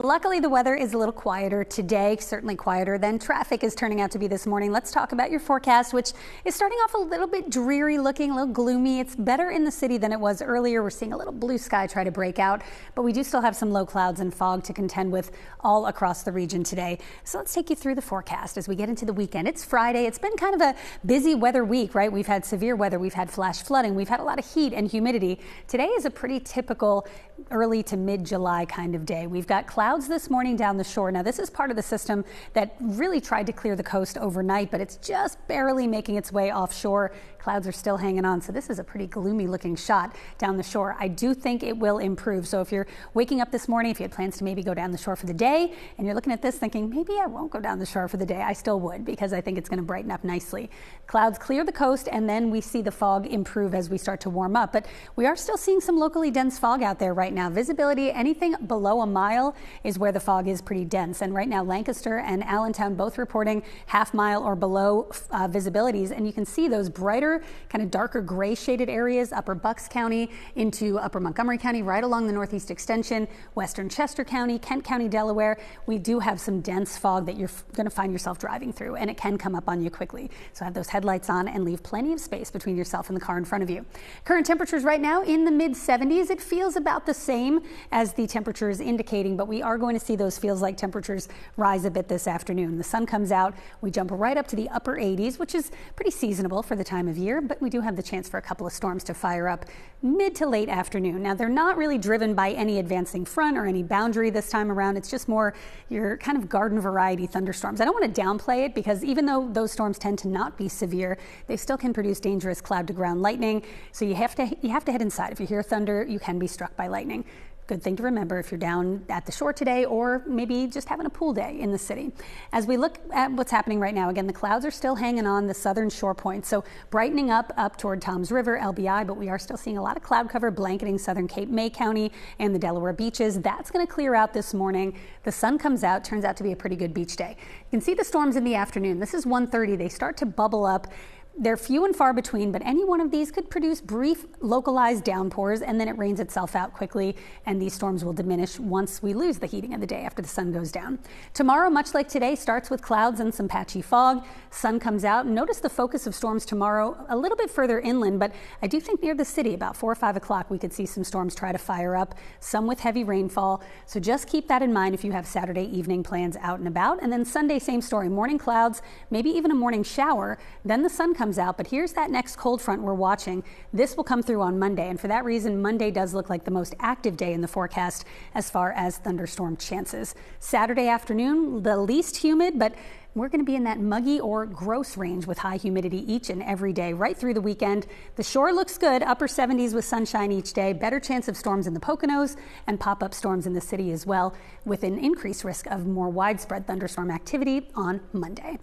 Luckily, the weather is a little quieter today, certainly quieter than traffic is turning out to be this morning. Let's talk about your forecast, which is starting off a little bit dreary looking, a little gloomy. It's better in the city than it was earlier. We're seeing a little blue sky try to break out, but we do still have some low clouds and fog to contend with all across the region today. So let's take you through the forecast as we get into the weekend. It's Friday. It's been kind of a busy weather week, right? We've had severe weather. We've had flash flooding. We've had a lot of heat and humidity. Today is a pretty typical early to mid-July kind of day. We've got clouds this morning down the shore. Now, this is part of the system that really tried to clear the coast overnight, but it's just barely making its way offshore. Clouds are still hanging on, so this is a pretty gloomy looking shot down the shore. I do think it will improve. So if you're waking up this morning, if you had plans to maybe go down the shore for the day, and you're looking at this thinking, maybe I won't go down the shore for the day, I still would, because I think it's going to brighten up nicely. Clouds clear the coast, and then we see the fog improve as we start to warm up. But we are still seeing some locally dense fog out there right now. Visibility, anything below a mile is where the fog is pretty dense. And right now, Lancaster and Allentown both reporting half-mile or below visibilities. And you can see those brighter, kind of darker gray shaded areas, upper Bucks County into upper Montgomery County, right along the northeast extension, western Chester County, Kent County, Delaware. We do have some dense fog that you're going to find yourself driving through, and it can come up on you quickly. So have those headlights on and leave plenty of space between yourself and the car in front of you. Current temperatures right now in the mid 70s. It feels about the same as the temperature is indicating, but we are going to see those feels like temperatures rise a bit this afternoon. The sun comes out, we jump right up to the upper 80s, which is pretty seasonable for the time of year, but we do have the chance for a couple of storms to fire up mid to late afternoon. Now, they're not really driven by any advancing front or any boundary this time around. It's just more your kind of garden variety thunderstorms. I don't want to downplay it, because even though those storms tend to not be severe, they still can produce dangerous cloud to ground lightning. So you have to head inside. If you hear thunder, you can be struck by lightning. Good thing to remember if you're down at the shore today, or maybe just having a pool day in the city. As we look at what's happening right now, again, the clouds are still hanging on the southern shore point, so brightening up toward Toms River, LBI, but we are still seeing a lot of cloud cover blanketing southern Cape May County and the Delaware beaches. That's going to clear out this morning. The sun comes out, turns out to be a pretty good beach day. You can see the storms in the afternoon. This is 1:30. They start to bubble up. They're few and far between, but any one of these could produce brief localized downpours, and then it rains itself out quickly, and these storms will diminish once we lose the heating of the day after the sun goes down. Tomorrow, much like today, starts with clouds and some patchy fog. Sun comes out. Notice the focus of storms tomorrow a little bit further inland, but I do think near the city, about 4 or 5 o'clock, we could see some storms try to fire up, some with heavy rainfall. So just keep that in mind if you have Saturday evening plans out and about. And then Sunday, same story, morning clouds, maybe even a morning shower. Then the sun comes out, but here's that next cold front we're watching. This will come through on Monday, and for that reason, Monday does look like the most active day in the forecast as far as thunderstorm chances. Saturday afternoon, the least humid, but we're going to be in that muggy or gross range with high humidity each and every day right through the weekend. The shore looks good, upper 70s with sunshine each day, better chance of storms in the Poconos and pop-up storms in the city as well, with an increased risk of more widespread thunderstorm activity on Monday.